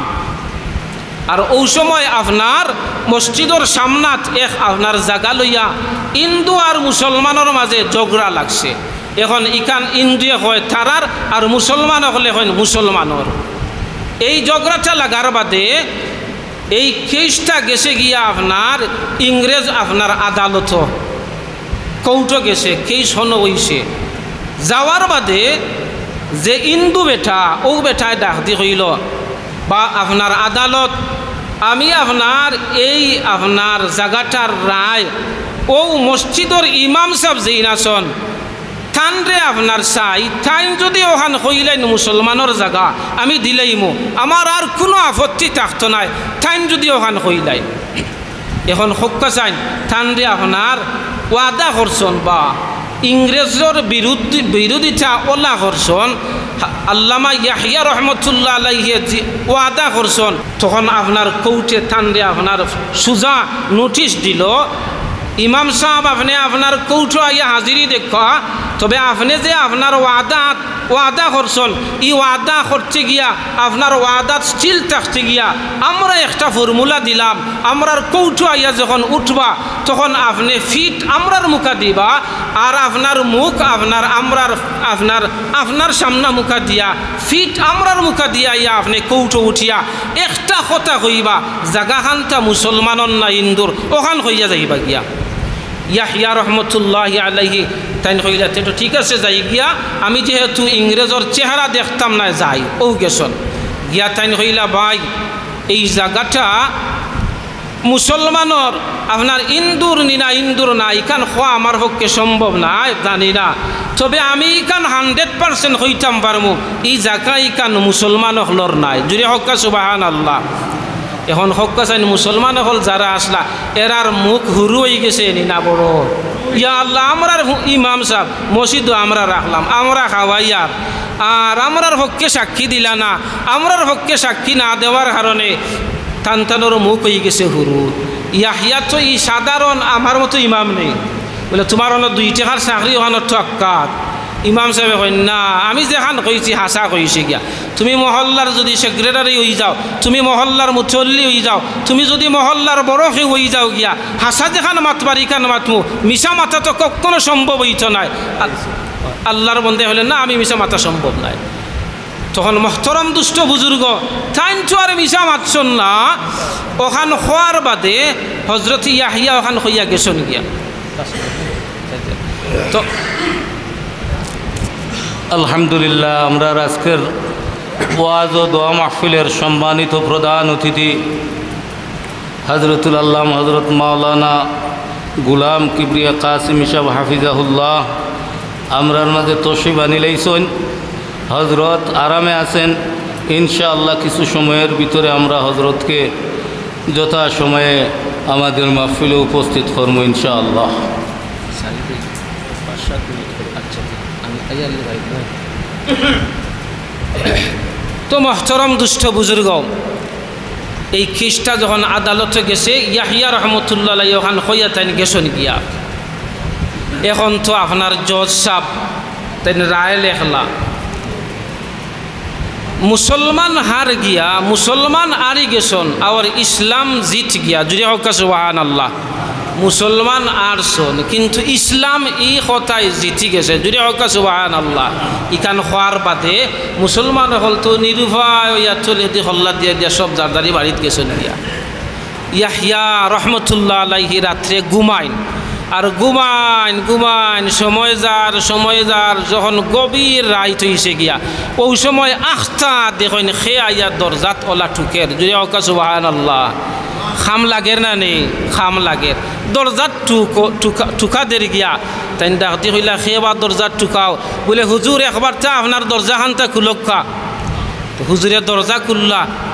আর ওই সময় আপনার মসজিদের সামনাত এক আপনার জায়গা লইয়া হিন্দু আর মুসলমানের মাঝে ঝগড়া লাগছে। এখন ইকান হিন্দুয়ে হয় তারার আর মুসলমান হলে হয় মুসলমানের। এই ঝগড়াটা লাগার বাদে এই কেসটা গেছে গিয়া আপনার ইংরেজ আপনার আদালত কোর্টে গেছে, কেস হন হইছে। যাওয়ার বাদে যে হিন্দু বেটা ও বেটায় ডাক দি হইল বা আপনার আদালত, আমি আপনার এই আপনার জায়গাটার রায় ও মসজিদের ইমাম সাহেব যেই নাচন থানরে আপনার চাই, তাই যদি ওখান হইলেন মুসলমানের জায়গা আমি দিলেইমো, আমার আর কোনো আপত্তি থাকতো নাই, তাই যদি ওখান হইলাই। এখন হক্কা চাইন থানরে আপনার ওয়াদা করছেন বা ইংরেজের বিরোধিতা ওলা করছেন, আল্লামা ইয়াহইয়া রহমতুল্লাহ আলাইহি ওয়াদা করছেন, তখন আপনার কোর্টে থানরে আপনার সুজা নোটিশ দিল, ইমাম সাহেব আপনি আপনার কোর্টে আইয়া হাজিরি দেখা, তবে আপনি যে আপনার ওয়াদা করছেন এই ওয়াদা করতে গিয়া আপনার ওয়াদাত স্টিল থাকতে গিয়া আমরা একটা ফর্মুলা দিলাম, আমরার কোর্টে আইয়া যখন উঠবা তখন আপনি ফিট আমরার মুখা দিবা, আর আপনার মুখ আপনার সামনা মুখা দিয়া ফিট আমরার মুখা দিয়া ইয়া আপনি কোর্টে উঠিয়া একটা কথা কইবা, জাগাখানটা মুসলমানর না হিন্দুর ওখান হইয়া যাইবা গিয়া। ইয়াহইয়া রহমতুল্লাহি আলাইহি তাই কইলা তো ঠিক আছে যাই গিয়া, আমি যেহেতু ইংরেজর চেহারা দেখতাম না যাই, ও গেছন গিয়া তাই কইলা ভাই এই জায়গাটা মুসলমানর আপনার ইন্দুর নিনা ইন্দুর না, ইখান খোয়া আমার পক্ষে সম্ভব না জানি না, তবে আমি ইখান 100% হইতাম পারমু এই জায়গা ইখান মুসলমান হলর নাই। জুড়ে হক্কা সুবহানাল্লাহ। এখন হক্কা চাইন মুসলমান হল যারা আসলা এরার মুখ হুরু হয়ে গেছে নি না বড়, ইয়া আল্লাহ আমরার ইমাম সাহেব মসজিদও আমরা রাখলাম, আমরা খাওয়াইয়ার আর আমরার পক্ষে সাক্ষী দিলা না, আমরার পক্ষে সাক্ষী না দেওয়ার কারণে টানটানোর মুখ হয়ে গেছে হুরু। ইয়াহিয়া তো ই সাধারণ আমার মতো ইমাম নেই, বলে তোমার অন্য 2 টাকার চাকরি ওখানে ঠকাত। ইমাম সাহেব কই না আমি যেখান কইছি হাসা কইছি গিয়া, তুমি মহল্লার যদি সেক্রেটারি হয়ে যাও, তুমি মহল্লার মুচল্লি হয়ে যাও, তুমি যদি মহল্লার বড় কেউ হয়ে যাও গিয়া, হাসা যেখান মাতবার ইখান মাতমু, মিশা মাথা তো কখনো সম্ভব হইত নাই। আল্লাহর বন্দে হলে না আমি মিশা মাথা সম্ভব নাই। তখন মহতরম দুষ্ট বুজুর্গ তাইন তো আর মিশা মাতছন না, ওখান হওয়ার বাদে হজরত ইয়াহিয়া ওখান হইয়া গেছন গিয়া। তো আলহামদুলিল্লাহ, আমরা আজকের ওয়াজ ও দোয়া মাহফিলের সম্মানিত প্রধান অতিথি হজরতুল আল্লাহ হজরত মাওলানা গুলাম কিবরিয়া কাসিম সাহেব হাফিজাহুল্লাহ আমরার মাঝে তশরিফ আনিলাইছেন। হজরত আরামে আছেন, ইনশাআল্লাহ কিছু সময়ের ভিতরে আমরা হজরতকে যথা সময়ে আমাদের মাহফিলে উপস্থিত করব ইনশাআল্লাহ। তো মহতরম দুষ্ট বুজুর্গ, এই কেসটা যখন আদালতে গেছে, ইয়াহিয়া রহমতুল্লাহ ওখান হইয়া তাই গেছেন গিয়া, এখন তো আপনার জজ সাহেব তাই রায় লেখলা, মুসলমান হার গিয়া, মুসলমান আরি গেছন আর ইসলাম জিত গিয়া, যদি হোক সুবহানাল্লাহ। মুসলমান আরছন কিন্তু ইসলাম ই কথায় জিতি গেছে, যদি হোক সুবহানাল্লাহ। ইখান খোয়ার বাদে মুসলমান হল তো নিরুপায় ইয়া চলে দি হল্লা দিয়া দিয়া সব জারদারি বাড়িত গেছেন গিয়া। ইয়াহিয়া রহমতুল্লাহ আলাইহি রাত্রে ঘুমাইন আর ঘুমাইন ঘুমাইন, সময় যার যখন গভীর রাইত হইছে গিয়া, ওই সময় আখতা দেখেন খে আইয়া দরজাত ওলা ঠুকের, যদি হোক সুবহানাল্লাহ। খাম লাগের না নেই, খাম লাগের, দরজাত ঠুকা দের গিয়া তাই ডাকতে হইলা, খেয়ে দরজাত ঠুকাও, বলে হুজুর একবার তা আপনার দরজা খানটা খুলক্কা। হুজুরে দরজা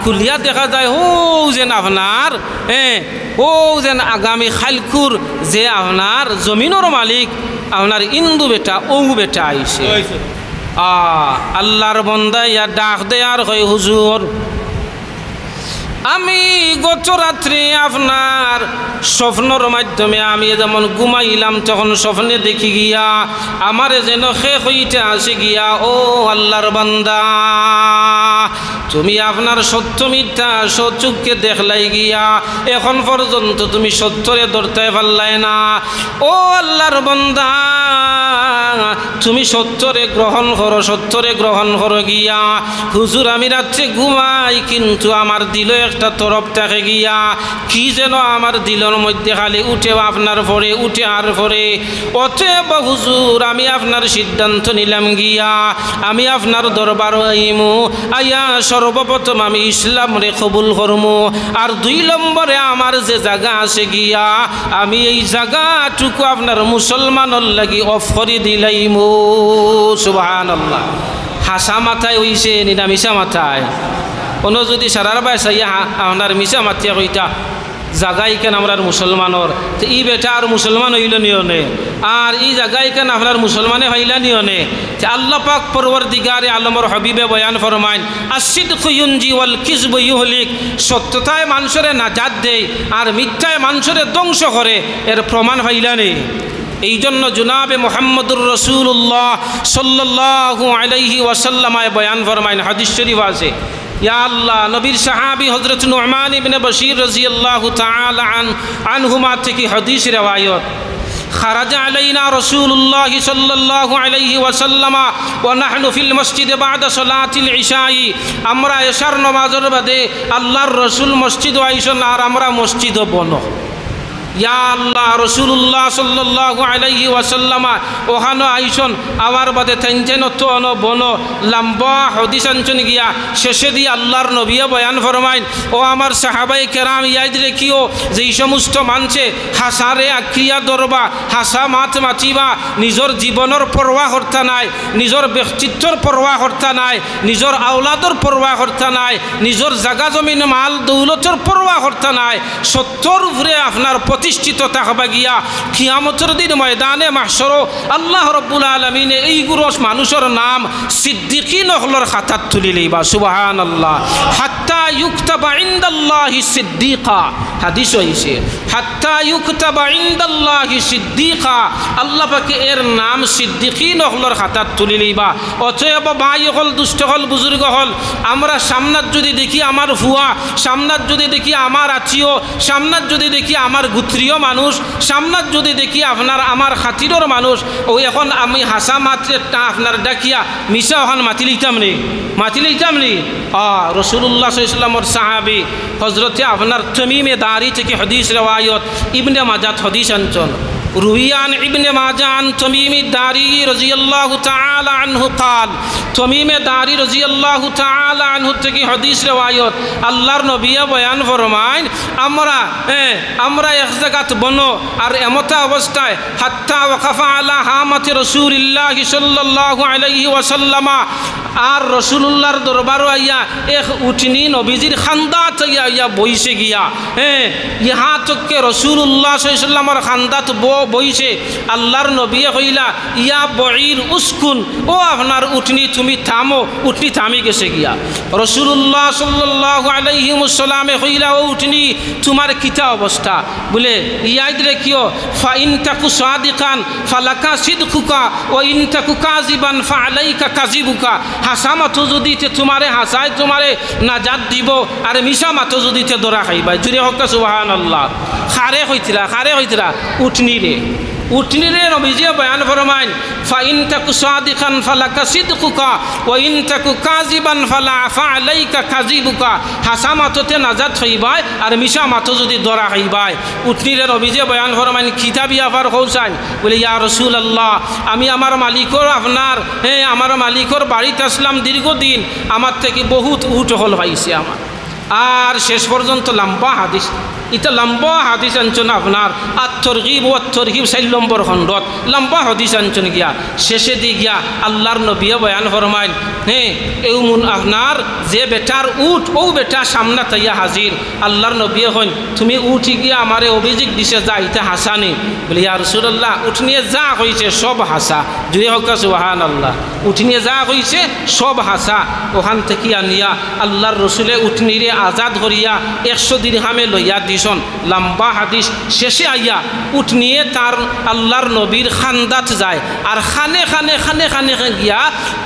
খুলিয়া দেখা যায় ও যেন আপনার ও যেন আগামী খালকুর যে আপনার জমিনের মালিক আপনার ইন্দু বেটা ও বেটা আইছে। আল্লাহর বন্দা ইয়া ডাক দেয়ার হয়, হুজুর আমি গত রাত্রে আপনার স্বপ্নর মাধ্যমে আমি যেমন ঘুমাইলাম তখন স্বপ্নে দেখি গিয়া আমারে যেন শেষ হইতে আসে গিয়া, ও আল্লাহর বান্দা তুমি আপনার সত্য মিথ্যা সচুককে দেখলাই গিয়া, এখন পর্যন্ত তুমি সত্যরে ধরতে পারলাই না। ও আল্লাহর বান্দা তুমি সত্যরে গ্রহণ করো, সত্যরে গ্রহণ করো গিয়া। হুজুর আমি রাত্রে ঘুমাই কিন্তু আমার দিল একটা তরফ থাকে গিয়া, কি যেন আমার দিলের মধ্যে খালি উঠে আপনার পরে উঠে আর পরে। অতএব হুজুর আমি আপনার সিদ্ধান্ত নিলাম গিয়া, আমি আপনার দরবার আইমু, আইয়া সর্বপ্রথম আমি ইসলাম রে কবুল করমু, আর 2 নম্বরে আমার যে জায়গা আছে গিয়া আমি এই জায়গাটুকু আপনার মুসলমানের লাগি অফ করে দিলাইমু। সুবহানাল্লাহ। হাসা মাথায় হইছে নিনা মিশা মাথায়, কোনো যদি সারার বাইসা আপনার মিশা মাতিয়া কইতা জাগাই কেন আমরা মুসলমানের, তো ই বেটা আর মুসলমান হইল নিয়নে, আর ই জাগাই কেন আপনার মুসলমানে হইলা নিয়নে। আল্লাহ পাক পরওয়ারদিগারে আলমর হাবিবে বয়ান ফরমাইন, আসিদকু ইউনজি ওয়াল কিযবু ইহলিক, সত্যতায় মানুষের নাজাত দেয় আর মিথ্যায় মানুষের ধ্বংস করে, এর প্রমাণ হইলা নেই। এই জন্য জনাবে মুহাম্মদুর রাসূলুল্লাহ সাল্লাল্লাহু আলাইহি ওয়াসাল্লামায় বয়ান ফরমাইন, হাদিস শরীফ আছে, ইয়া আল্লাহ নবীর সাহাবী হযরত নু'মান ইবনে বশীর রাদিয়াল্লাহু তাআলা আনহুমা থেকে হাদিস riwayat, খারাজা আলাইনা রাসূলুল্লাহ সাল্লাল্লাহু আলাইহি ওয়াসাল্লাম ওয়া নাহনু ফিল মসজিদে বাদা সালাতিল ইশাই, আমরা ইশার নামাজের বাদে আল্লাহর রাসূল মসজিদে আইসেন আর আমরা মসজিদে বনো। ইয়া আল্লাহ রাসূলুল্লাহ সাল্লাল্লাহু আলাইহি ওয়াসাল্লাম ওখানে আইসন আমার বাদে তেনজেন তো অন বন লম্বা হাদিস আনছেন গিয়া, শেষে দিয়ে আল্লাহর নবীয়ে বয়ান ফরমাইন, ও আমার সাহাবাই কেরাম ইয়াদ রেখিও যে এই সমস্ত মানছে হাসারে আক্রিয়া দরবা, হাসা মাত মাতিবা, নিজের জীবনের পরোয়া করতে নাই, নিজের ব্যক্তিত্বর পরোয়া করতে নাই, নিজের আওলাদর পরোয়া করতে নাই, নিজের জাগা জমিন মাল দৌলতের পরোয়া করতে নাই, সত্যর উপরে আপনার প্রতিষ্ঠিত থাকবা গিয়া কিয়ামতের দিন ময়দানে মাহশর আল্লাহ রাব্বুল আলামিন এইগুলো মানুষের নাম সিদ্দিকিন হলর খাতাত তুলি লইবা। সুবহানাল্লাহ। হাত্তা ইউকতাবা ইনদাল্লাহি সিদ্দিকা, হাদিস হইছে হাত্তা ইউকতাবা ইনদাল্লাহি সিদ্দিকা, আল্লাহ পাকে এর নাম সিদ্দিকিন হলর খাতাত তুলি লইবা। অতএব ভাই হল, দুষ্ট হল, বুজুর্গ হল, আমরা সামনাত যদি দেখি আমার ফুয়া, সামনাত যদি দেখি আমার আত্মীয়, সামনাত যদি দেখি আমার প্রিয় মানুষ, সামনাত যদি দেখি আপনার আমার খাতিরর মানুষ, ও এখন আমি হাসা মাত্রেটা আপনার ডাকিয়া মিশা ওখান মাতি লইতাম নি, মাতি লইতাম নি। রাসূলুল্লাহ সাল্লাল্লাহু আলাইহি ওয়াসাল্লামের সাহাবী হযরতে আপনার তামিমে দারি থেকে হাদিস riwayat, ইবনে মাজাহ হাদিস আনছেন, রুইয়ান ইবনে মাজাহ আন তামিমি দারি রাদিয়াল্লাহু তাআলা আনহু قال, তামিমে দারি রাদিয়াল্লাহু তাআলা আনহু থেকে হাদিস riwayat, আল্লাহর নবী বয়ান ফরমাইন, আমরা এক জায়গাত বনো আর এমতা অবস্থায় হাত্তা ওয়াকাফা আলা হামাতি রাসূলিল্লাহি সাল্লাল্লাহু আলাইহি ওয়াসাল্লাম, আর রসুল্লাহর দরবারও আইয়া এক উঠনি নবীজির খান্দাত আইয়া বইছে গিয়া ইহা চক্কে রসুল্লাহ সাল্লামের খান্দাত বইছে আল্লাহর নবী কইলা ইয়া বঈর উস্কুন, ও আপনার উঠনি তুমি থামো। উঠনি থামি গেছে গিয়া রসুল্লাহ সাল্লাল্লাহু আলাইহি ওয়াসাল্লামে কইলা ও উঠনি তোমার কিতা অবস্থা? বলে ইয়াদ রেখিও ফাইন তাকু সাদিকান ফালাকা সিদকুকা ও ইন তাকু কাযিবান ফালাইকা কাযিবুকা। হাসা মাতো যদি তোমারে হাসায় তোমারে নাজাত দিব, আর মিশা মাতো যদি ধরা খাইবা। জুড়ে হক সুবহানাল্লাহ। খারে হইতরা উঠনি রে নবীজি বয়ান ফরমাইন ফাইন তাকু সাদিকান ফালাকা সিদকুকা ওয়া ইন তাকু কাযিবান ফালাইকা কাযিবুকা। হাসা মাতোতে নাজাত হইবাই, আর মিশা মাতো যদি ধরা হইবাই। উঠনিরে নবীজি বয়ান ফরমাইন কিতাবি আবার কৌসাইন বলে ইয়া রাসূলুল্লাহ আমি আমার মালিকর আপনার আমার মালিকর বাড়িতে আসলাম দীর্ঘদিন, আমার থেকে বহুত উট হল পাইছে আমার। আর শেষ পর্যন্ত লম্বা হাদিস, এটা লম্বা হাদিস আনছেন আপনার আত-তরগীব ওয়া তারহিব 4 নম্বর খণ্ডত লম্বা হাদিস আনছেন গিয়া শেষে দি গিয়া আল্লাহর নবী বয়ান ফরমাইন এমন আপনার যে বেটার উঠ ও বেটা সামনে তাইয়া হাজির। আল্লাহর নবী হইন তুমি উঠি গিয়া আমারে অভিযোগ দিছে যা ইটা হাসানি। বলে ইয়া রাসূলুল্লাহ উঠ নিয়ে যা হইছে সব হাসা। জুড়ে হোক সুবহানাল্লাহ। উঠ নিয়ে যা হইছে সব হাসা। ওখান থেকে আনিয়া আল্লাহর রসুলে উঠনিরে আজাদ করিয়া 100 দিরহামে লইয়া দিছন। লম্বা হাদিস শেষে আইয়া উঠ নিয়ে তার আল্লাহর নবীর খান্দাত যায়, আর খানে খানে খানে খানে গিয়া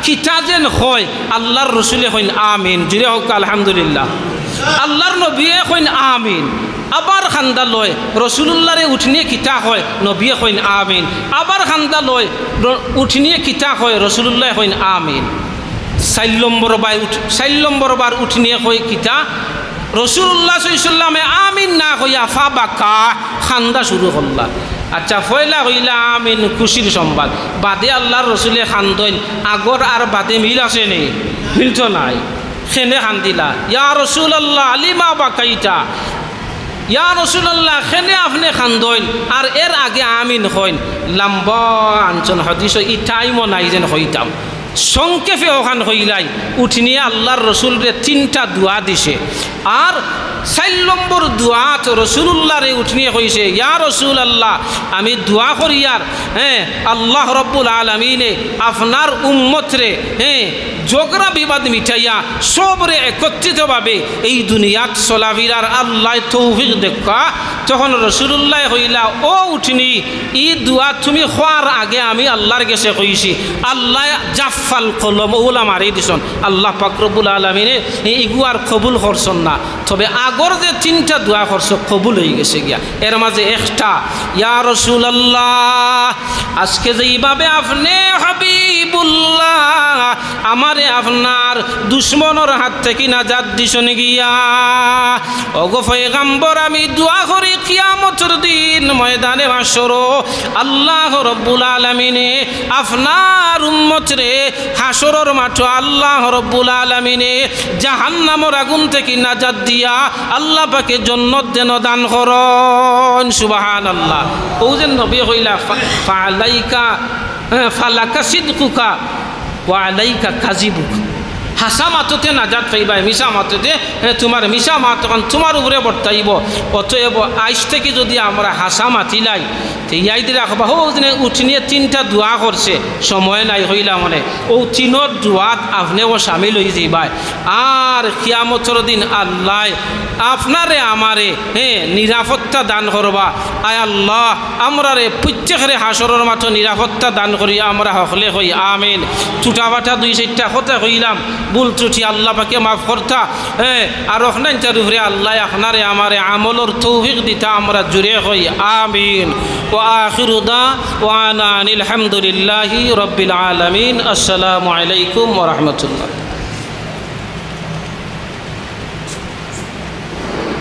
কিতা যেন হয় আল্লাহর রসুলে হইন আমিন। জুড়ে হোক আলহামদুলিল্লাহ। আল্লাহর নবী হইন আমিন। আবার খান্দা লয় রসুল্লাহরে উঠনিয়ে কিতা হয় নবী হইন আমিন। আবার খান্দা লয় উঠনিয়ে কিতা হয় রসুল্লাহ হইন আমিন। 4 নম্বর বার উঠনিয়ে হয় কিতা রসুল্লাহ সাল্লামে আমিন না হইয়া ফা বাকা খান্দা শুরু করলা। আচ্ছা ফয়লা হইলা আমিন খুশির সংবাদ, বাদে আল্লাহর রসুলে খান্দইন আগর আর বাদে মিল আছে নেই? মিল তো নাই। খেনে খান্দিলা ইয়া রাসূলুল্লাহ লিমা বাকাইতা, ইয়া রাসূলুল্লাহ খেনে আপনি খান্দইন আর এর আগে আমিন হইন। লম্বা আঞ্চন হাদিস ই টাইমও নাই যেন হইতাম। সংক্ষেপে ওখান হইলাই উঠনিয়ে আল্লাহর রসুলরে 3টা দোয়া দিছে। আর 4 নম্বর দোয়াত রসুল্লাহরে উঠনিয়ে কইছে ইয়া রাসূলুল্লাহ আমি দোয়া করি আর আল্লাহ রব্বুল আলামিনে আপনার উম্মতরে ঝগড়া বিবাদ মিটাইয়া সবরে একত্রিতভাবে এই দুনিয়াত চলাফিরার আল্লাহ তৌফিক দেখা। তখন রসুল্লাহ হইলা ও উঠনি ই দোয়া তুমি খোয়ার আগে আমি আল্লাহর কাছে কইছি, আল্লাহ জাফাল কলম ওলা মারি দিছন। আল্লাহ পাক রব্বুল আলামিনে ইগুয়ার কবুল করছন না, তবে আগর যে 3টা দোয়া করছ কবুল হয়ে গেছে গিয়া। এর মাঝে একটা ইয়া রাসূলুল্লাহ আজকে যেইভাবে আপনি হাবিবুল্লাহ আমারে আপনার দুশ্মনের হাত থেকে নাজাত দিছন গিয়া, ওগো পয়গম্বর আমি দোয়া করি কিয়ামতের দিন ময়দানে হাশর আল্লাহ রব্বুল আলামিনে আপনার উম্মতরে হাশরের মাঠে আল্লাহ রব্বুল আলামিনে জাহান্নামের আগুন থেকে নাজাত দিয়া আল্লাহ পাকে জান্নাত দেন দান করুন। সুবহানাল্লাহ। ও যে নবী কইলা ফালাইকা ফালাকা সিদকুকা ওয়া আলাইকা কাযিবুক। হাসা মাততে নাজাত পাইবাই, মিশা মাততে তোমার মিশা মাত তোমার উপরে বর্তাইব। অতএব আইস থেকে যদি আমরা হাসা মাতিলাই তো ইয়াই দিয়ে রাখবা হো দিনে উঠনিয়ে 3টা দোয়া করছে, সময় নাই হইলা মনে ও 3 দোয়াত আপনিও সামিল হয়ে যাইবাই। আর কিয়ামতের দিন আল্লাহ আপনারে আমারে নিরাপত্তা দান করবা। আয় আল্লাহ আমরা রে প্রত্যেকের হাসরের মাঠে নিরাপত্তা দান করিয়া আমরা হকলে হই আমিন। টুটাবাটা 2-4টা কথা কইলাম, ভুল ত্রুটি আল্লাহ পাকে মাফ করতা। আর ওখানটার উপরে আল্লাহ আপনারে আমারে আমলর তৌফিক দিতা আমরা জুড়ে হই আমিন। ওয়া আখিরু দাওয়ানা আনিল হামদুলিল্লাহি রাব্বিল আলামিন। আসসালামু আলাইকুম ওয়া রাহমাতুল্লাহ।